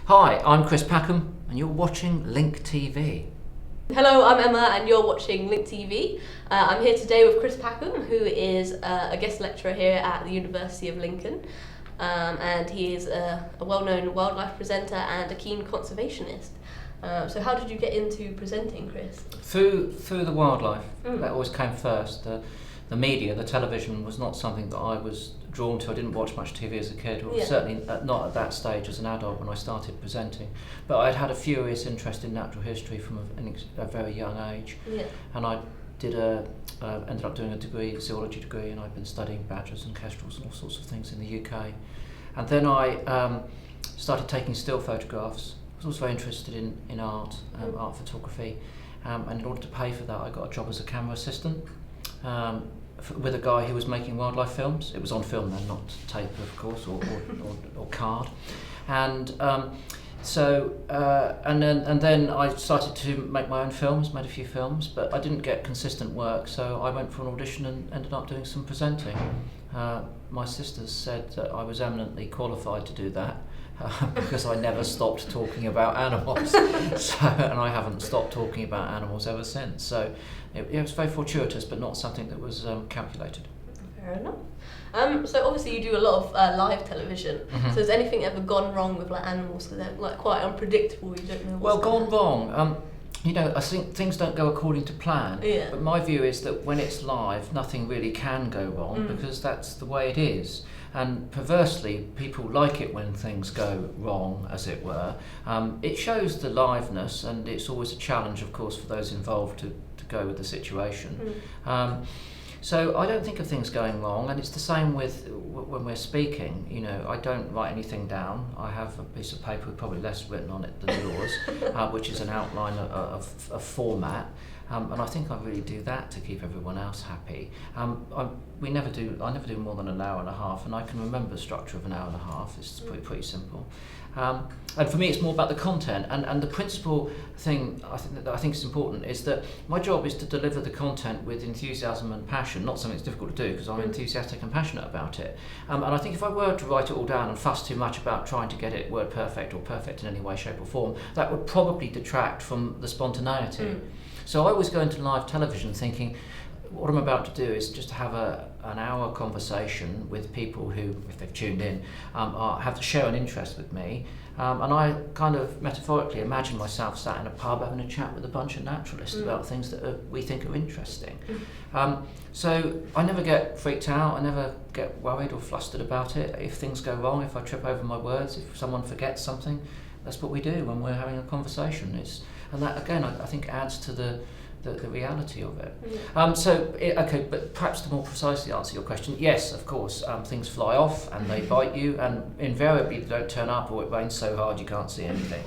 Hi, I'm Chris Packham, and you're watching Link TV. Hello, I'm Emma and you're watching Link TV. I'm here today with Chris Packham, who is a guest lecturer here at the University of Lincoln. And he is a well-known wildlife presenter and a keen conservationist. So how did you get into presenting, Chris? Through the wildlife, that always came first. The media, the television, was not something that I was drawn to. I didn't watch much TV as a kid, or certainly not at that stage as an adult when I started presenting. But I'd had a furious interest in natural history from a very young age, and I ended up doing a zoology degree, and I've been studying badgers and kestrels and all sorts of things in the UK. And then I started taking still photographs. I was also very interested in art, art photography, and in order to pay for that, I got a job as a camera assistant. With a guy who was making wildlife films. It was on film then, not tape, of course, or card. And then I started to make my own films, made a few films, but I didn't get consistent work, so I went for an audition and ended up doing some presenting. My sisters said that I was eminently qualified to do that. Because I never stopped talking about animals, and I haven't stopped talking about animals ever since. So it was very fortuitous, but not something that was calculated. Fair enough. So obviously you do a lot of live television. So has anything ever gone wrong with animals? So they're quite unpredictable. You don't know. Well, gone wrong. I think things don't go according to plan. But my view is that when it's live, nothing really can go wrong because that's the way it is. And perversely, people like it when things go wrong, as it were. It shows the liveness, and it's always a challenge, of course, for those involved to go with the situation. So I don't think of things going wrong, and it's the same with when we're speaking. I don't write anything down. I have a piece of paper with probably less written on it than yours, which is an outline of format. And I think I really do that to keep everyone else happy. I never do more than an hour and a half, and I can remember the structure of an hour and a half. It's pretty simple. And for me, it's more about the content. And the principal thing I think is important is that my job is to deliver the content with enthusiasm and passion, not something that's difficult to do because I'm enthusiastic and passionate about it. And I think if I were to write it all down and fuss too much about trying to get it word perfect or perfect in any way, shape or form, that would probably detract from the spontaneity. So I always go into live television thinking, what I'm about to do is just have an hour conversation with people who, if they've tuned in, have to share an interest with me. And I kind of metaphorically imagine myself sat in a pub having a chat with a bunch of naturalists about things that we think are interesting. So I never get freaked out, I never get worried or flustered about it. If things go wrong, if I trip over my words, if someone forgets something, that's what we do when we're having a conversation. And that, again, I think adds to the reality of it. But perhaps to more precisely answer your question, yes, of course, things fly off and they bite you, and invariably they don't turn up, or it rains so hard you can't see anything.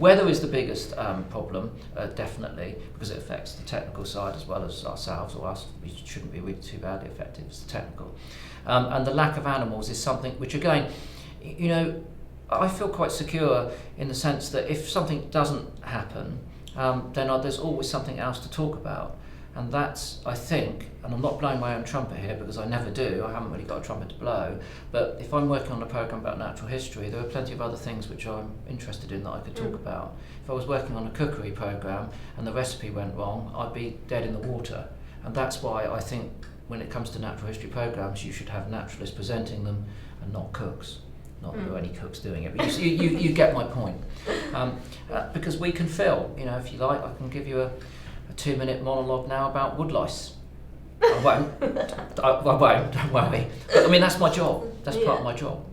Weather is the biggest problem, definitely, because it affects the technical side as well as ourselves, or us. We shouldn't be really too badly affected. It's the technical. And the lack of animals is something which, again, I feel quite secure in the sense that if something doesn't happen, then there's always something else to talk about. And that's, I think, and I'm not blowing my own trumpet here because I never do, I haven't really got a trumpet to blow, but if I'm working on a programme about natural history, there are plenty of other things which I'm interested in that I could talk about. If I was working on a cookery programme and the recipe went wrong, I'd be dead in the water. And that's why I think when it comes to natural history programmes, you should have naturalists presenting them and not cooks. Not that there are any cooks doing it, but you get my point. Because we can fill, if you like, I can give you a 2-minute monologue now about woodlice. I won't, don't worry. But that's my job, that's part of my job.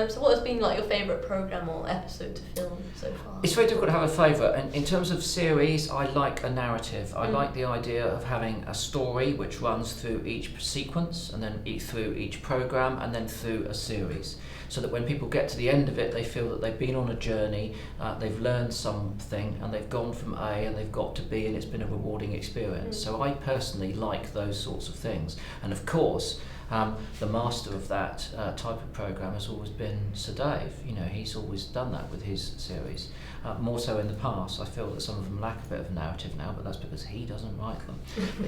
So what has been your favourite programme or episode to film so far? It's very difficult to have a favourite. In terms of series, I like a narrative. I like the idea of having a story which runs through each sequence, and then through each programme, and then through a series. So that when people get to the end of it, they feel that they've been on a journey, they've learned something, and they've gone from A and they've got to B, and it's been a rewarding experience. So I personally like those sorts of things. And of course, The master of that type of programme has always been Sir Dave. He's always done that with his series. More so in the past. I feel that some of them lack a bit of narrative now, but that's because he doesn't write them.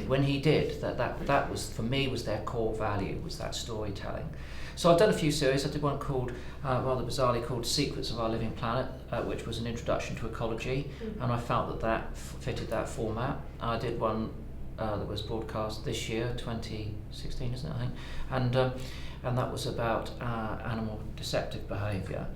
When he did, that was, for me, was their core value, was that storytelling. So I've done a few series. I did one called, rather bizarrely called Secrets of Our Living Planet, which was an introduction to ecology, and I felt that fitted that format. I did one that was broadcast this year, 2016, isn't it, I think, and that was about animal deceptive behaviour.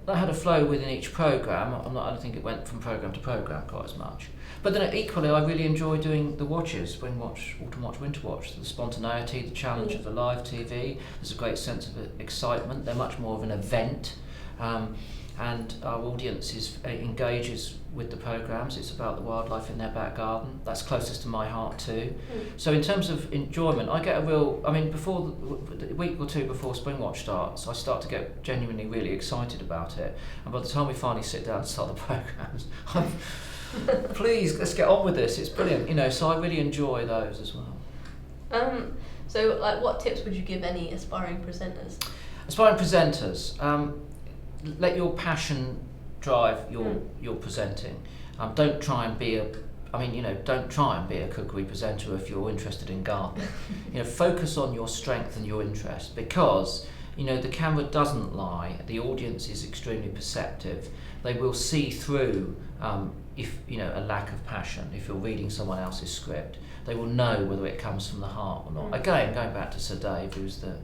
That had a flow within each programme. I don't think it went from programme to programme quite as much. But then equally, I really enjoy doing the watches, Spring Watch, Autumn Watch, Winter Watch, the spontaneity, the challenge of the live TV. There's a great sense of excitement. They're much more of an event. And our audience engages with the programmes. It's about the wildlife in their back garden. That's closest to my heart too. So in terms of enjoyment, I get before the week or two before Spring Watch starts, I start to get genuinely really excited about it. And by the time we finally sit down and start the programmes, please, let's get on with this. It's brilliant, so I really enjoy those as well. So what tips would you give any aspiring presenters? Aspiring presenters, let your passion drive your presenting. Don't try and be a cookery presenter if you're interested in gardening. Focus on your strength and your interest, because the camera doesn't lie. The audience is extremely perceptive. They will see through if a lack of passion. If you're reading someone else's script, they will know whether it comes from the heart or not. Again, going back to Sir Dave, who's the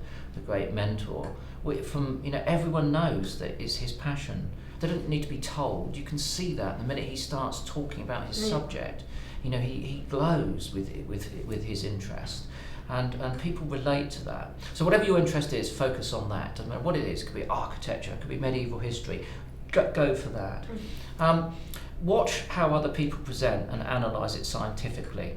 great mentor, everyone knows that it's his passion. They don't need to be told. You can see that the minute he starts talking about his subject. He glows with his interest, and people relate to that. So whatever your interest is, focus on that. Doesn't matter what it is. It could be architecture, it could be medieval history. Go for that. Watch how other people present and analyse it scientifically.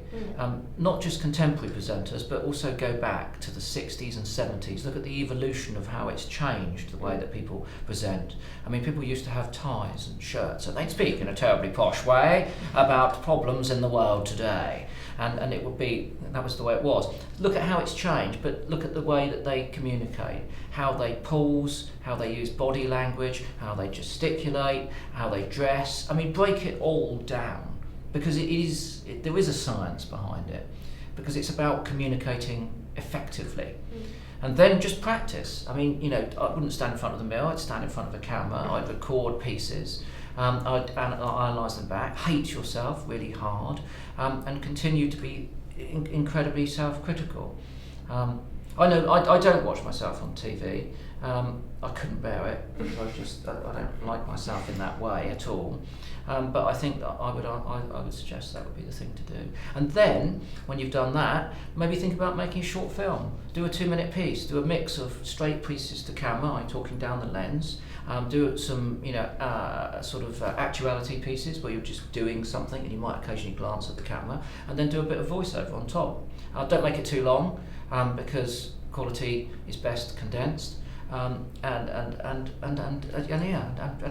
Not just contemporary presenters, but also go back to the 60s and 70s. Look at the evolution of how it's changed, the way that people present. People used to have ties and shirts, and they'd speak in a terribly posh way about problems in the world today. And it would be, that was the way it was. Look at how it's changed, but look at the way that they communicate, how they pause, how they use body language, how they gesticulate, how they dress. Break it all down, because there is a science behind it, because it's about communicating effectively. And then just practice. I wouldn't stand in front of the mirror, I'd stand in front of a camera, I'd record pieces. I'd analyse them back, hate yourself really hard, and continue to be incredibly self-critical. I know I don't watch myself on TV. I couldn't bear it, because I don't like myself in that way at all. But I think that I would suggest that would be the thing to do. And then, when you've done that, maybe think about making a short film. Do a 2-minute piece. Do a mix of straight pieces to camera, talking down the lens. Do some, actuality pieces where you're just doing something and you might occasionally glance at the camera, and then do a bit of voiceover on top. Don't make it too long, because quality is best condensed. And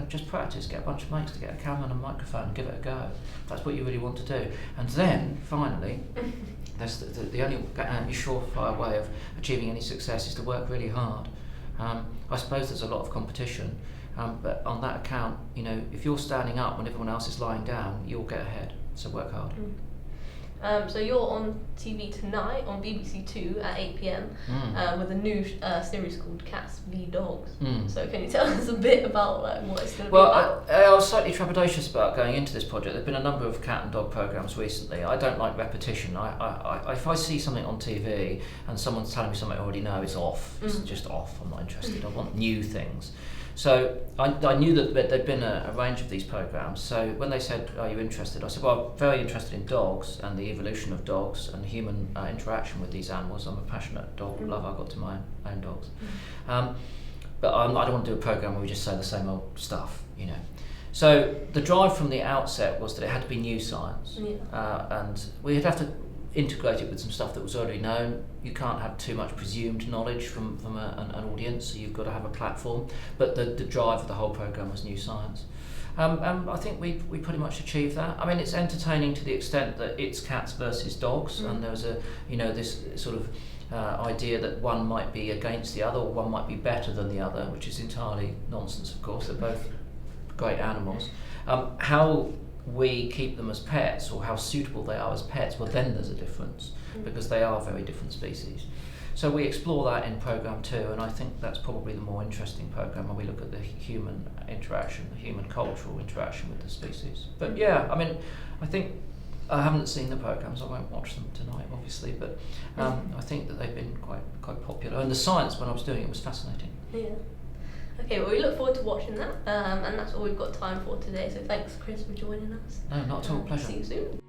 just practice. Get a bunch of mates to get a camera and a microphone and give it a go. That's what you really want to do. And then finally, that's the only surefire way of achieving any success is to work really hard. I suppose there's a lot of competition, but on that account, if you're standing up when everyone else is lying down, you'll get ahead. So work hard. So you're on TV tonight on BBC Two at 8 p.m. With a new series called Cats v Dogs. So can you tell us a bit about what it's going to be about? I was slightly trepidatious about going into this project. There've been a number of cat and dog programmes recently. I don't like repetition. If I see something on TV and someone's telling me something I already know, it's off. It's just off. I'm not interested. I want new things. So I knew that there'd been a range of these programmes. So when they said, "Are you interested?" I said, "Well, I'm very interested in dogs and the evolution of dogs and human interaction with these animals. I'm a passionate dog lover. I got to my own dogs, but I don't want to do a programme where we just say the same old stuff, So the drive from the outset was that it had to be new science, and we'd have to integrate it with some stuff that was already known. You can't have too much presumed knowledge from an audience, so you've got to have a platform. But the drive of the whole programme was new science. I think we pretty much achieved that. It's entertaining to the extent that it's cats versus dogs, and there was this sort of idea that one might be against the other or one might be better than the other, which is entirely nonsense, of course. They're both great animals. How we keep them as pets, or how suitable they are as pets, well, then there's a difference, because they are very different species. So we explore that in programme 2, and I think that's probably the more interesting programme, where we look at the human interaction, the human cultural interaction with the species. But yeah, I mean, I think I haven't seen the programmes, I won't watch them tonight obviously, but I think that they've been quite popular, and the science when I was doing it was fascinating. Yeah. Okay, well, we look forward to watching that, and that's all we've got time for today, so thanks Chris for joining us. No, not at all, pleasure. See you soon.